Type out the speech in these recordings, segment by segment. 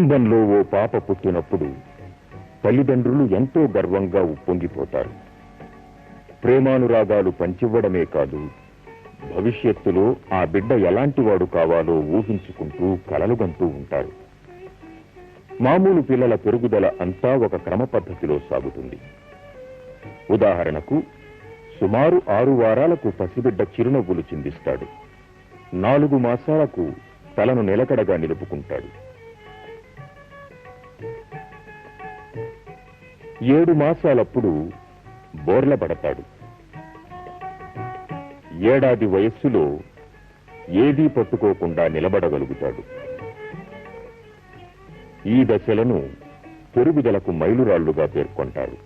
కుటుంబంలో ఓ పాప పుట్టినప్పుడు తల్లిదండ్రులు ఎంతో గర్వంగా ఉప్పొంగిపోతారు. ప్రేమానురాగాలు పంచివ్వడమే కాదు, భవిష్యత్తులో ఆ బిడ్డ ఎలాంటివాడు కావాలో ఊహించుకుంటూ కలలుగంటూ ఉంటారు. మామూలు పిల్లల పెరుగుదల అంతా ఒక క్రమ పద్ధతిలో సాగుతుంది. ఉదాహరణకు, సుమారు 6 వారాలకు పసిబిడ్డ చిరునవ్వులు చిందిస్తాడు. 4 మాసాలకు తలను నిలకడగా నిలుపుకుంటాడు. 7 మాసాలప్పుడు బోర్ల పడతాడు. 1 ఏడాది వయస్సులో ఏదీ పట్టుకోకుండా నిలబడగలుగుతాడు. ఈ దశలను పెరుగుదలకు మైలురాళ్లుగా పేర్కొంటారు.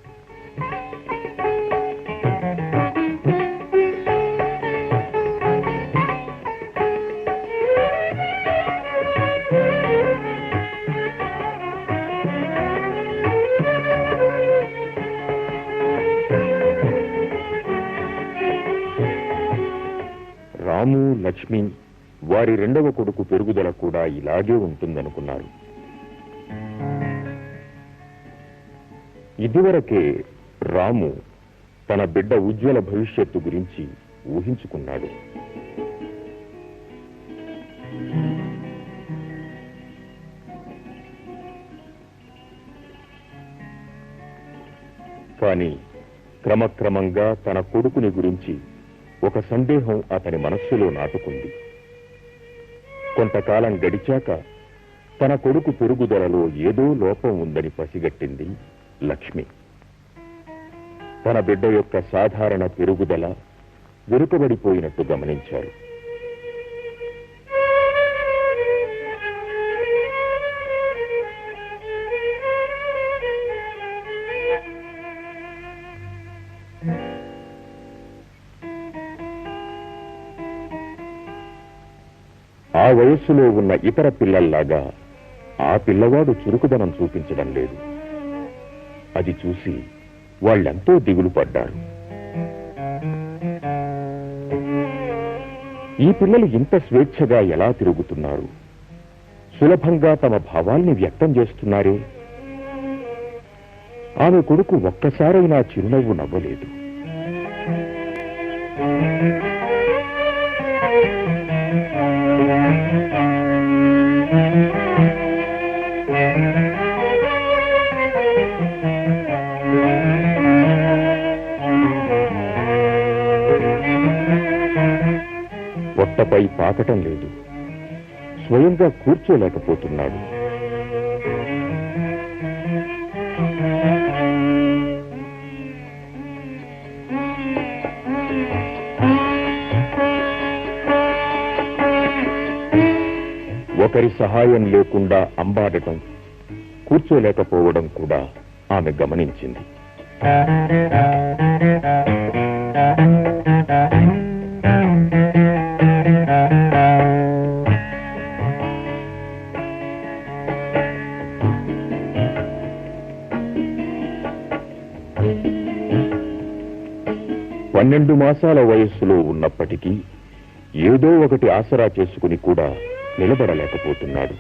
రాము, లక్ష్మి వారి 2వ కొడుకు పెరుగుదల కూడా ఇలాగే ఉంటుందనుకున్నారు. ఇదివరకే రాము తన బిడ్డ ఉజ్వల భవిష్యత్తు గురించి ఊహించుకున్నాడు. కానీ క్రమక్రమంగా తన కొడుకుని గురించి ఒక సందేహం అతని మనస్సులో నాటుకుంది. కొంతకాలం గడిచాక తన కొడుకు పెరుగుదలలో ఏదో లోపం ఉందని పసిగట్టింది లక్ష్మి. తన బిడ్డ యొక్క సాధారణ పెరుగుదల వెనుకబడిపోయినట్టు గమనించారు. ఆ వయస్సులో ఉన్న ఇతర పిల్లల్లాగా ఆ పిల్లవాడు చురుకుదనం చూపించడం లేదు. అది చూసి వాళ్ళెంతో దిగులు పడ్డారు. ఈ పిల్లలు ఇంత స్వేచ్ఛగా ఎలా తిరుగుతున్నారు, సులభంగా తమ భావాల్ని వ్యక్తం చేస్తున్నారే. ఆమె కొడుకు ఒక్కసారైనా చిరునవ్వు నవ్వలేదు. పొట్టపై పాకటం లేదు, స్వయంగా కూర్చోలేకపోతున్నాడు. ఒకరి సహాయం లేకుండా అంబాడటం, కూర్చోలేకపోవడం కూడా ఆమె గమనించింది. పన్నెండు మాసాల వయస్సులో ఉన్నప్పటికీ ఏదో ఒకటి ఆసరా చేసుకుని కూడా నిలబడలేకపోతున్నాడు.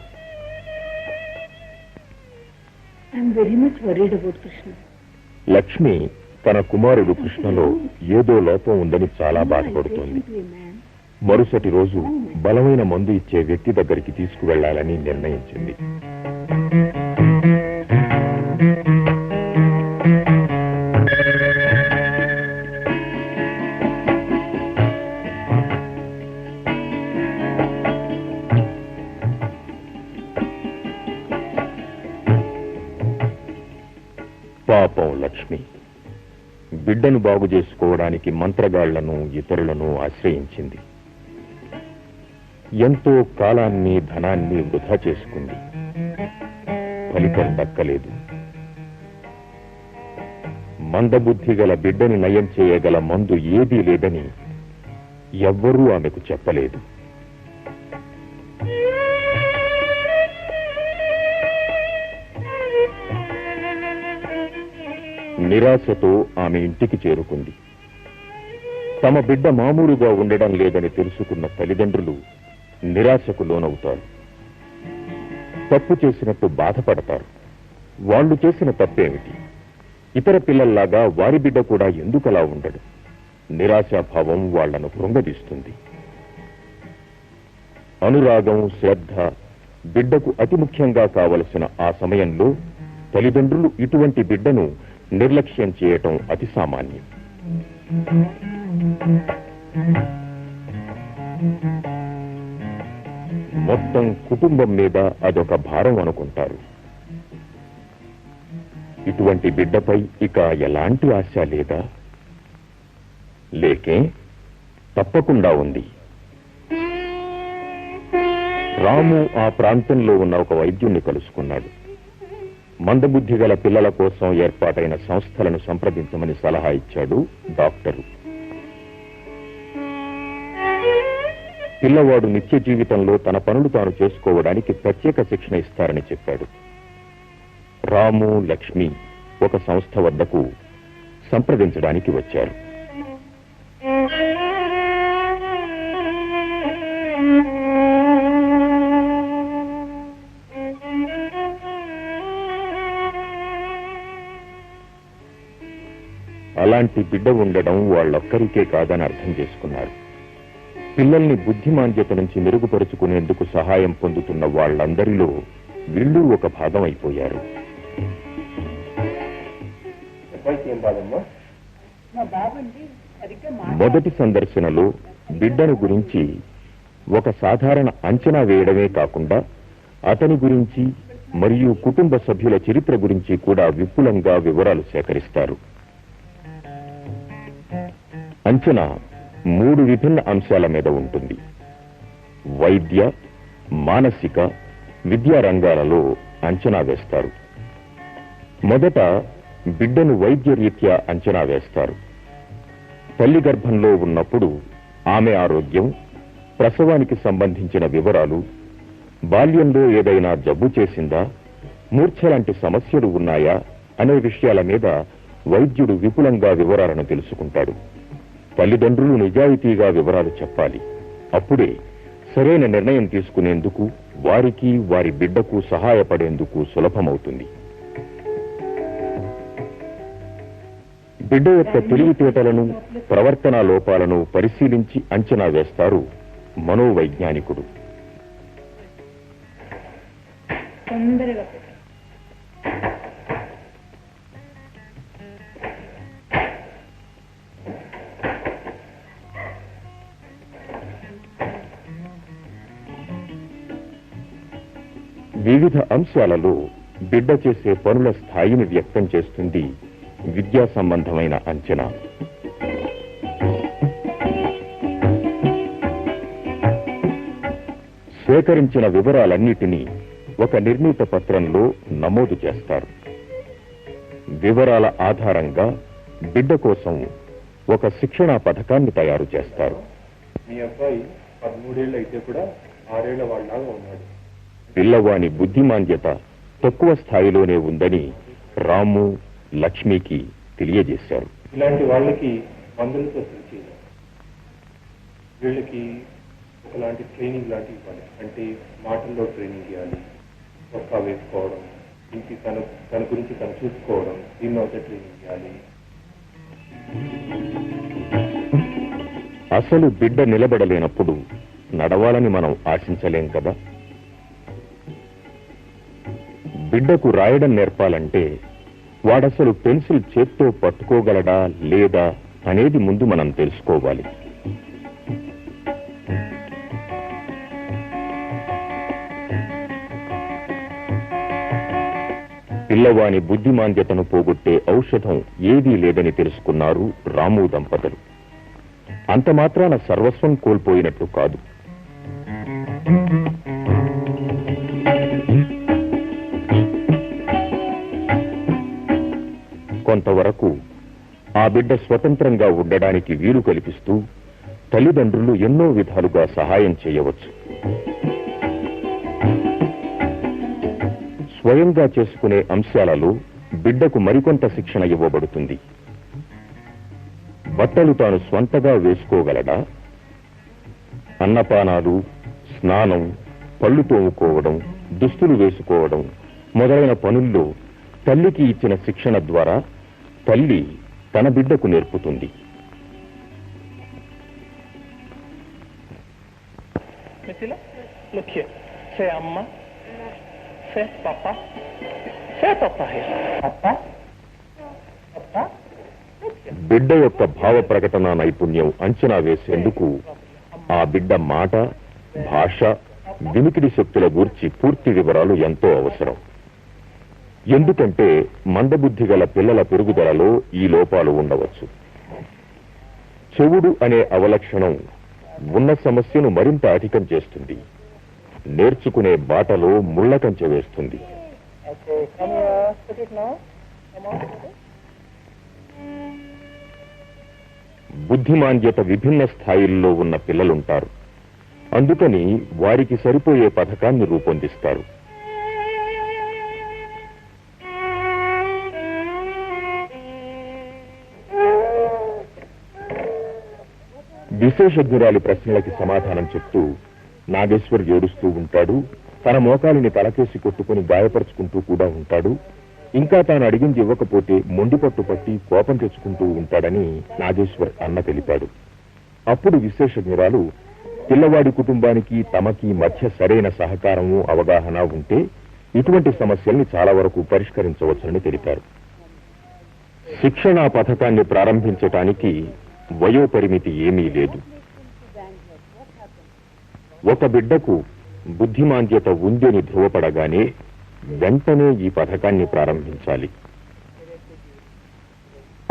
లక్ష్మి తన కుమారుడు కృష్ణలో ఏదో లోపం ఉందని చాలా బాధపడుతోంది. మరుసటి రోజు బలమైన మందు ఇచ్చే వ్యక్తి దగ్గరికి తీసుకువెళ్లాలని నిర్ణయించింది. పాపం లక్ష్మి బిడ్డను బాగు చేసుకోవడానికి మంత్రగాళ్లను, ఇతరులను ఆశ్రయించింది. ఎంతో కాలాన్ని, ధనాన్ని వృధా చేసుకుంది. ఫలితం దక్కలేదు. మందబుద్ధి గల బిడ్డని నయం చేయగల మందు ఏదీ లేదని ఎవ్వరూ ఆమెకు చెప్పలేదు. నిరాశతో ఆమె ఇంటికి చేరుకుంది. తమ బిడ్డ మామూలుగా ఉండడం లేదని తెలుసుకున్న తల్లిదండ్రులు నిరాశకు లోనవుతారు. తప్పు చేసినట్టు బాధపడతారు. వాళ్ళు చేసిన తప్పేమిటి? ఇతర పిల్లల్లాగా వారి బిడ్డ కూడా ఎందుకలా ఉండడు? నిరాశాభావం వాళ్లను కృంగదీస్తుంది. అనురాగం, శ్రద్ధ బిడ్డకు అతి ముఖ్యంగా కావలసిన ఆ సమయంలో తల్లిదండ్రులు ఇటువంటి బిడ్డను నిర్లక్ష్యం చేయటం అతి సామాన్యం. మొత్తం కుటుంబం మీద అదొక భారం అనుకుంటారు. ఇటువంటి బిడ్డపై ఇక ఎలాంటి ఆశ లేదా? లేకే? తప్పకుండా ఉంది. రాము ఆ ప్రాంతంలో ఉన్న ఒక వైద్యుణ్ణి కలుసుకున్నాడు. మందబుద్ధి గల పిల్లల కోసం ఏర్పాటైన సంస్థలను సంప్రదించమని సలహా ఇచ్చాడు డాక్టరు. పిల్లవాడు నిత్య జీవితంలో తన పనులు తాను చేసుకోవడానికి ప్రత్యేక శిక్షణ ఇస్తారని చెప్పాడు. రాము, లక్ష్మి ఒక సంస్థ వద్దకు సంప్రదించడానికి వచ్చారు. అలాంటి బిడ్డ ఉండడం వాళ్ళొక్కరికే కాదని అర్థం చేసుకున్నారు. పిల్లల్ని బుద్ధిమాంద్యత నుంచి మెరుగుపరుచుకునేందుకు సహాయం పొందుతున్న వాళ్ళందరిలో వీళ్ళు ఒక భాగం అయిపోయారు. మొదటి సందర్శనలో బిడ్డను గురించి ఒక సాధారణ అంచనా వేయడమే కాకుండా అతని గురించి మరియు కుటుంబ సభ్యుల చరిత్ర గురించి కూడా విపులంగా వివరాలు సేకరిస్తారు. అంచనా 3 విభిన్న అంశాల మీద ఉంటుంది. వైద్య, మానసిక, విద్యా రంగాలలో అంచనా వేస్తారు. మొదట బిడ్డను వైద్య రీత్యా అంచనా వేస్తారు. తల్లి గర్భంలో ఉన్నప్పుడు ఆమె ఆరోగ్యం, ప్రసవానికి సంబంధించిన వివరాలు, బాల్యంలో ఏదైనా జబ్బు చేసిందా, మూర్ఛ లాంటి సమస్యలు ఉన్నాయా అనే విషయాల మీద వైద్యుడు విపులంగా వివరాలను తెలుసుకుంటాడు. తల్లిదండ్రులు నిజాయితీగా వివరాలు చెప్పాలి. అప్పుడే సరైన నిర్ణయం తీసుకునేందుకు, వారికి వారి బిడ్డకు సహాయపడేందుకు సులభమవుతుంది. బిడ్డ యొక్క తెలివితేటలను, ప్రవర్తనా లోపాలను పరిశీలించి అంచనా వేస్తారు మనోవైజ్ఞానికుడు. వివిధ అంశాలలో బిడ్డ చేసే పనుల స్థాయిని వ్యక్తం చేస్తుంది విద్యా సంబంధమైన అంచనా. సేకరించిన వివరాలన్నిటినీ ఒక నిర్ణీత పత్రంలో నమోదు చేస్తారు. వివరాల ఆధారంగా బిడ్డ కోసం ఒక శిక్షణా పథకాన్ని తయారు చేస్తారు. మీ అబ్బాయి 13 ఏళ్ళు అయితే కూడా 6 ఏళ్ల వాళ్ళలాగా ఉన్నాడు. పిల్లవాని బుద్ధిమాంద్యత తక్కువ స్థాయిలోనే ఉందని రాము, లక్ష్మికి తెలియజేశారు. ఇలాంటి వాళ్ళకి మందులతో సరిచేయాలి. వీళ్ళకి ఒకలాంటి ట్రైనింగ్ లాంటివి ఇవ్వాలి. అంటే మాటల్లో ట్రైనింగ్ ఇవ్వాలి, చొక్కా వేసుకోవడం, ఇంటి తన గురించి తను చూసుకోవడం, దీన్ని అయితే ట్రైనింగ్ ఇవ్వాలి. అసలు బిడ్డ నిలబడలేనప్పుడు నడవాలని మనం ఆశించలేం కదా. బిడ్డకు రాయడం నేర్పాలంటే వాడసలు పెన్సిల్ చేత్తో పట్టుకోగలడా లేదా అనేది ముందు మనం తెలుసుకోవాలి. పిల్లవాని బుద్ధిమాంద్యతను పోగొట్టే ఔషధం ఏదీ లేదని తెలుసుకున్నారు రాము దంపతులు. అంత మాత్రాన సర్వస్వం కోల్పోయినట్టు కాదు. కొంతవరకు ఆ బిడ్డ స్వతంత్రంగా ఉండడానికి వీలు కల్పిస్తూ తల్లిదండ్రులు ఎన్నో విధాలుగా సహాయం చేయవచ్చు. స్వయంగా చేసుకునే అంశాలలో బిడ్డకు మరికొంత శిక్షణ ఇవ్వబడుతుంది. బట్టలు తాను స్వంతగా వేసుకోగలడా? అన్నపానాలు, స్నానం, పళ్ళు తోముకోవడం, దుస్తులు వేసుకోవడం మొదలైన పనుల్లో తల్లికి ఇచ్చిన శిక్షణ ద్వారా తల్లి తన బిడ్డకు నేర్పుతుంది. Mithila, look here. Say Amma. Say Papa. Say Papa here. Papa. Papa. బిడ్డ యొక్క భావ ప్రకటన నైపుణ్యం అంచనా వేసేందుకు ఆ బిడ్డ మాట, భాష, వినికిడి శక్తుల గూర్చి పూర్తి వివరాలు ఎంతో అవసరం. ఎందుకంటే మందబుద్ధి గల పిల్లల పెరుగుదలలో ఈ లోపాలు ఉండవచ్చు. చెవుడు అనే అవలక్షణం ఉన్న సమస్యను మరింత అధికం చేస్తుంది. నేర్చుకునే బాటలో ముళ్ళ కంచె వేస్తుంది. Okay, come here. Put it now. Come on. Put it. బుద్ధిమాంద్యత విభిన్న స్థాయిల్లో ఉన్న పిల్లలుంటారు. అందుకని వారికి సరిపోయే పథకాన్ని రూపొందిస్తారు. విశేషజ్ఞురాలి ప్రశ్నలకి సమాధానం చెప్తూ నాగేశ్వర్ ఏడుస్తూ ఉంటాడు. తన మోకాలిని తలకేసి కొట్టుకుని గాయపరుచుకుంటూ కూడా ఉంటాడు. ఇంకా తాను అడిగింది ఇవ్వకపోతే మొండిపట్టు పట్టి కోపం తెచ్చుకుంటూ ఉంటాడని నాగేశ్వర్ అన్న తెలిపాడు. అప్పుడు విశేషజ్ఞురాలు పిల్లవాడి కుటుంబానికి తమకి మధ్య సరైన సహకారము, అవగాహన ఉంటే ఇటువంటి సమస్యల్ని చాలా వరకు పరిష్కరించవచ్చని తెలిపారు. శిక్షణా పథకాన్ని ప్రారంభించటానికి వయోపరిమితి ఏమీ లేదు. ఒక బిడ్డకు బుద్ధిమాంద్యత ఉందని ధృవపడగానే వెంటనే ఈ పథకాన్ని ప్రారంభించాలి.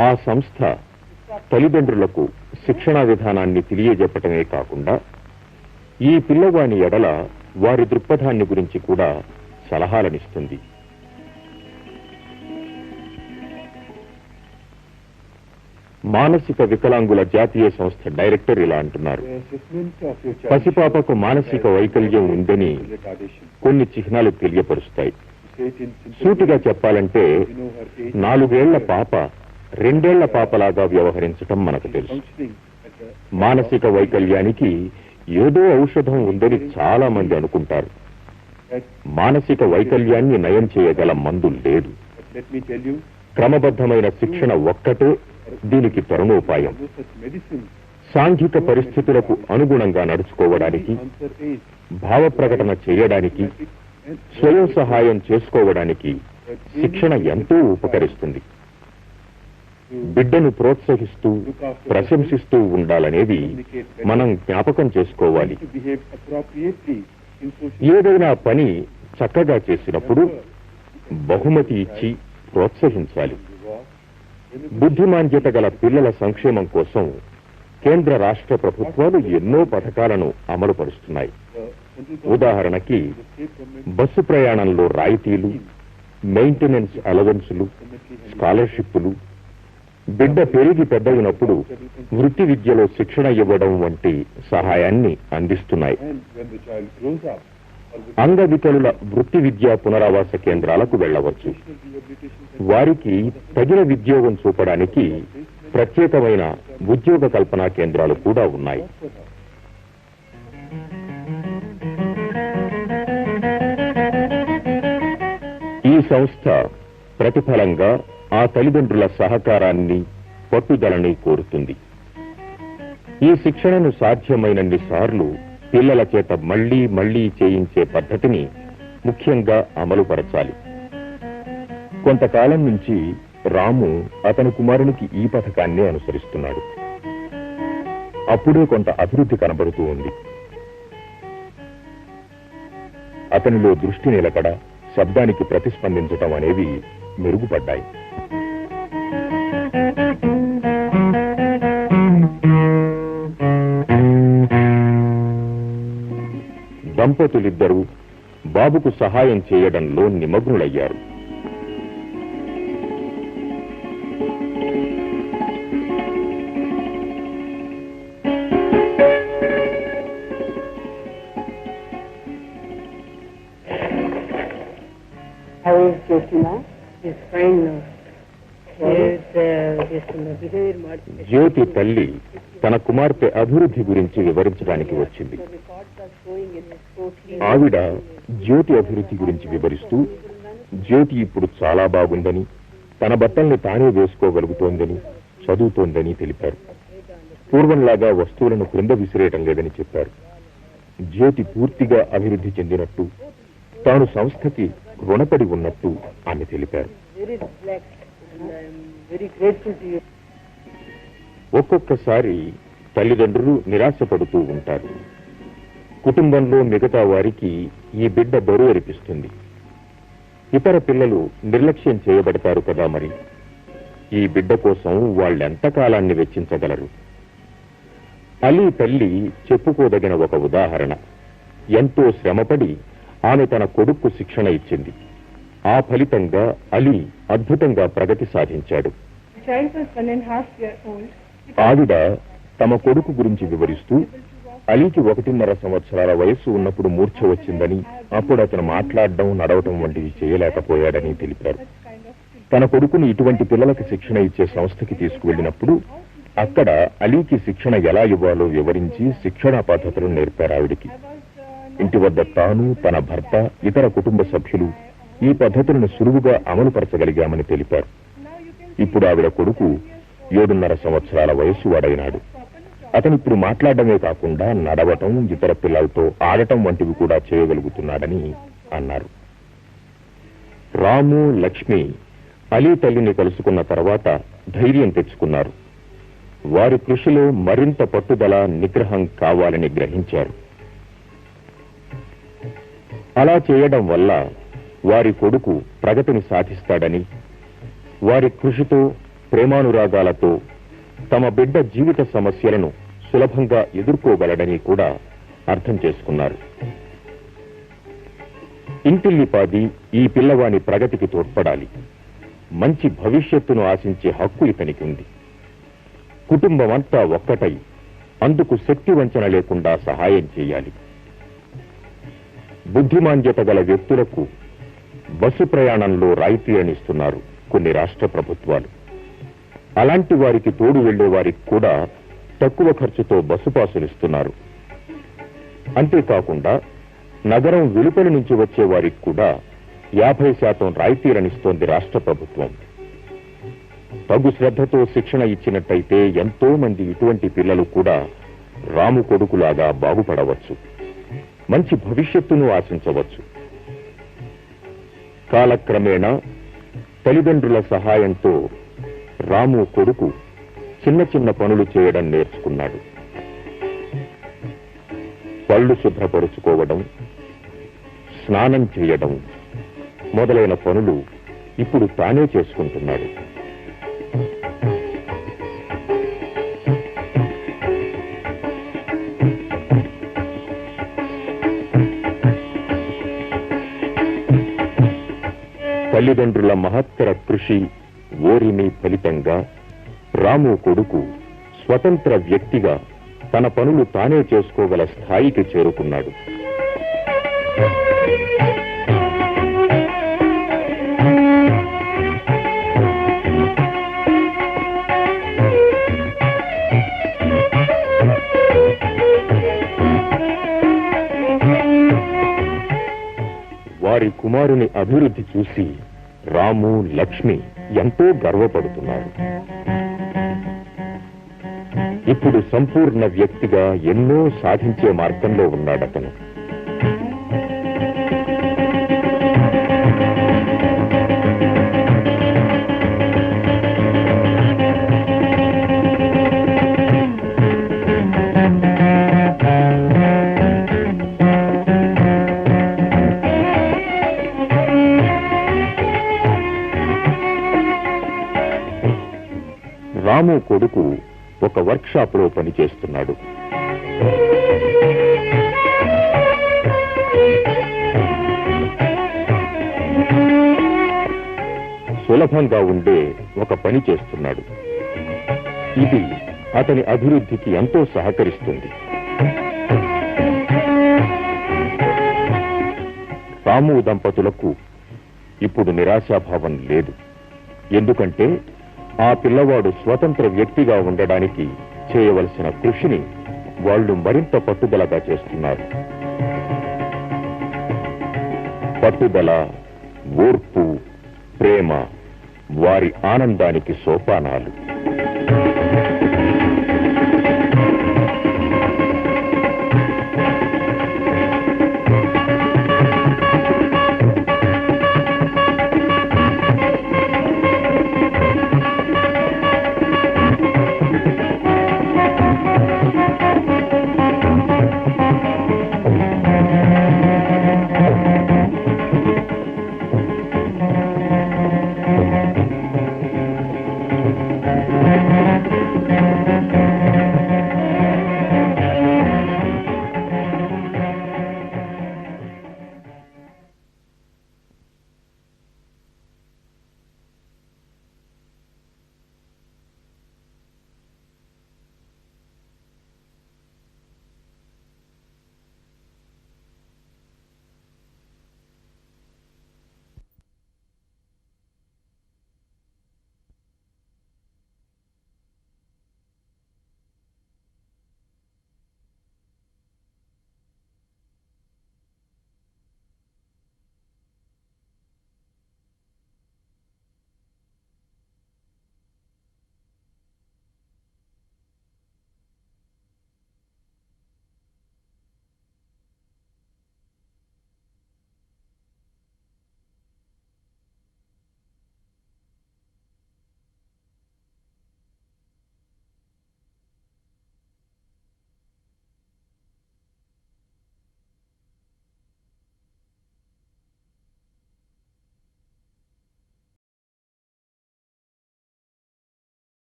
ఆ సంస్థ తల్లిదండ్రులకు శిక్షణా విధానాన్ని తెలియజెప్పటమే కాకుండా ఈ పిల్లవాని ఎడల వారి దృక్పథాన్ని గురించి కూడా సలహాలనిస్తుంది. మానసిక వికలాంగుల జాతీయ సంస్థ డైరెక్టర్ ఇలా అంటున్నారు. పసిపాపకు మానసిక వైకల్యం ఉందని కొన్ని చిహ్నాలు తెలియపరుస్తాయి. సూటిగా చెప్పాలంటే 4 ఏళ్ల పాప 2 ఏళ్ల పాపలాగా వ్యవహరించటం మనకు తెలుసు. మానసిక వైకల్యానికి ఏదో ఔషధం ఉందని చాలా మంది అనుకుంటారు. మానసిక వైకల్యాన్ని నయం చేయగల మందు లేదు. క్రమబద్ధమైన శిక్షణ ఒక్కటే దీనికి తరుణోపాయం. సాంఘిక పరిస్థితులకు అనుగుణంగా నడుచుకోవడానికి, భావ ప్రకటన చేయడానికి, స్వయం సహాయం చేసుకోవడానికి శిక్షణ ఎంతో ఉపకరిస్తుంది. బిడ్డను ప్రోత్సహిస్తూ ప్రశంసిస్తూ ఉండాలనేది మనం జ్ఞాపకం చేసుకోవాలి. ఏదైనా పని చక్కగా చేసినప్పుడు బహుమతి ఇచ్చి ప్రోత్సహించాలి. బుద్ధిమాంద్యత గల పిల్లల సంక్షేమం కోసం కేంద్ర రాష్ట్ర ప్రభుత్వాలు ఎన్నో పథకాలను అమలు పరుస్తున్నాయి. ఉదాహరణకి బస్సు ప్రయాణంలో రాయితీలు, మెయింటెనెన్స్ అలవెన్సులు, స్కాలర్షిప్లు, బిడ్డ పెరిగి పెద్దయినప్పుడు వృత్తి విద్యలో శిక్షణ ఇవ్వడం వంటి సహాయాన్ని అందిస్తున్నాయి. అంగవికలుల వృత్తి విద్యా పునరావాస కేంద్రాలకు వెళ్లవచ్చు. వారికి తగిన ఉద్యోగం చూపడానికి ప్రత్యేకమైన ఉద్యోగ కల్పనా కేంద్రాలు కూడా ఉన్నాయి. ఈ సంస్థ ప్రతిఫలంగా ఆ తల్లిదండ్రుల సహకారాన్ని, పట్టుదలని కోరుతుంది. ఈ శిక్షణను సాధ్యమైనన్ని సార్లు పిల్లల చేత మళ్లీ మళ్లీ చేయించే పద్ధతిని ముఖ్యంగా అమలుపరచాలి. కొంతకాలం నుంచి రాము అతని కుమారునికి ఈ పథకాన్నే అనుసరిస్తున్నాడు. అప్పుడే కొంత అభివృద్ధి కనబడుతూ ఉంది. అతనిలో దృష్టి నిలకడ, శబ్దానికి ప్రతిస్పందించటం అనేవి మెరుగుపడ్డాయి. దంపతులిద్దరూ బాబుకు సహాయం చేయడంలో నిమగ్నులయ్యారు. How is Jyotina? He's fine now. జ్యోతి తల్లి తన కుమార్తె అభివృద్ధి గురించి వివరించడానికి వచ్చింది. ఆవిడ జ్యోతి అభివృద్ధి గురించి వివరిస్తూ జ్యోతి ఇప్పుడు చాలా బాగుందని, తన బట్టల్ని తానే వేసుకోగలుగుతోందని, చదువుతోందని తెలిపారు. పూర్వంలాగా వస్తువులను క్రింద విసిరేయటం లేదని చెప్పారు. జ్యోతి పూర్తిగా అభివృద్ధి చెందినట్టు, తాను సంస్థకి రుణపడి ఉన్నట్టు ఆమె తెలిపారు. ఒక్కొక్కసారి తల్లిదండ్రులు నిరాశపడుతూ ఉంటారు. కుటుంబంలో మిగతా వారికి ఈ బిడ్డ బరువు అనిపిస్తుంది. ఇతర పిల్లలు నిర్లక్ష్యం చేయబడతారు కదా, మరి ఈ బిడ్డ కోసం వాళ్ళెంతకాలాన్ని వెచ్చించగలరు? అలీ తల్లి చెప్పుకోదగిన ఒక ఉదాహరణ. ఎంతో శ్రమపడి ఆమె తన కొడుక్కు శిక్షణ ఇచ్చింది. ఆ ఫలితంగా అలీ అద్భుతంగా ప్రగతి సాధించాడు. ఆవిడ తమ కొడుకు గురించి వివరిస్తూ అలీకి 1.5 సంవత్సరాల వయస్సు ఉన్నప్పుడు మూర్ఛ వచ్చిందని, అప్పుడు అతను మాట్లాడడం, నడవటం వంటివి చేయలేకపోయాడని తెలిపారు. తన కొడుకుని ఇటువంటి పిల్లలకు శిక్షణ ఇచ్చే సంస్థకి తీసుకువెళ్లినప్పుడు అక్కడ అలీకి శిక్షణ ఎలా ఇవ్వాలో వివరించి శిక్షణా పద్ధతులను నేర్పారు ఆవిడికి. ఇంటి వద్ద తాను, తన భర్త, ఇతర కుటుంబ సభ్యులు ఈ పద్ధతులను సులువుగా అమలుపరచగలిగామని తెలిపారు. ఇప్పుడు ఆవిడ కొడుకు 7.5 సంవత్సరాల వయస్సు వాడైనాడు. అతనిప్పుడు మాట్లాడమే కాకుండా నడవటం, ఇతర పిల్లలతో ఆడటం వంటివి కూడా చేయగలుగుతున్నాడని అన్నారు. రాము, లక్ష్మి అలీ తల్లిని కలుసుకున్న తర్వాత ధైర్యం తెచ్చుకున్నారు. వారి కృషిలో మరింత పట్టుదల, నిగ్రహం కావాలని గ్రహించారు. అలా చేయడం వల్ల వారి కొడుకు ప్రగతిని సాధిస్తాడని, వారి కృషితో, ప్రేమానురాగాలతో తమ బిడ్డ జీవిత సమస్యలను సులభంగా ఎదుర్కోగలడని కూడా అర్థం చేసుకున్నారు. ఇంటిల్లిపాది ఈ పిల్లవాని ప్రగతికి తోడ్పడాలి. మంచి భవిష్యత్తును ఆశించే హక్కు ఇతనికి ఉంది. కుటుంబమంతా ఒక్కటై అందుకు శక్తి వంచన లేకుండా సహాయం చేయాలి. బుద్ధిమాంద్యత గల వ్యక్తులకు బస్సు ప్రయాణంలో రాయితీ అనిస్తున్నారు కొన్ని రాష్ట్ర ప్రభుత్వాలు. అలాంటి వారికి తోడు వెళ్లే వారికి కూడా తక్కువ ఖర్చుతో బస్సు పాసులిస్తున్నారు. అంతేకాకుండా నగరం వెలుపలి నుంచి వచ్చే వారికి కూడా 50% రాయితీలనిస్తోంది రాష్ట్ర ప్రభుత్వం. తగు శ్రద్ధతో శిక్షణ ఇచ్చినట్టయితే ఎంతో మంది ఇటువంటి పిల్లలు కూడా రాము కొడుకులాగా బాగుపడవచ్చు, మంచి భవిష్యత్తును ఆశించవచ్చు. కాలక్రమేణా తల్లిదండ్రుల సహాయంతో రాము కొడుకు చిన్న చిన్న పనులు చేయడం నేర్చుకున్నాడు. పళ్ళు శుభ్రపరుచుకోవడం, స్నానం చేయడం మొదలైన పనులు ఇప్పుడు తానే చేసుకుంటున్నాడు. తల్లిదండ్రుల మహత్తర కృషి, ఓరిమి ఫలితంగా రాము కొడుకు స్వతంత్ర వ్యక్తిగా తన పనులు తానే చేసుకోగల స్థాయికి చేరుకున్నాడు. వారి కుమారుని అభివృద్ధి చూసి రాము, లక్ష్మి ఎంతో గర్వపడుతున్నారు. ఇప్పుడు సంపూర్ణ వ్యక్తిగా ఎన్నో సాధించే మార్గంలో ఉన్నాడతను. రాము కొడుకు ఒక వర్క్షాప్ లో పనిచేస్తున్నాడు. సులభంగా ఉండే ఒక పని చేస్తున్నాడు. ఇది అతని అభివృద్ధికి ఎంతో సహకరిస్తుంది. రాము దంపతులకు ఇప్పుడు నిరాశాభావం లేదు. ఎందుకంటే ఆ పిల్లవాడు స్వతంత్ర వ్యక్తిగా ఉండడానికి చేయవలసిన కృషిని వాళ్ళు మరింత పట్టుదలగా చేస్తున్నారు. పట్టుదల, ఓర్పు, ప్రేమ వారి ఆనందానికి సోపానాలు.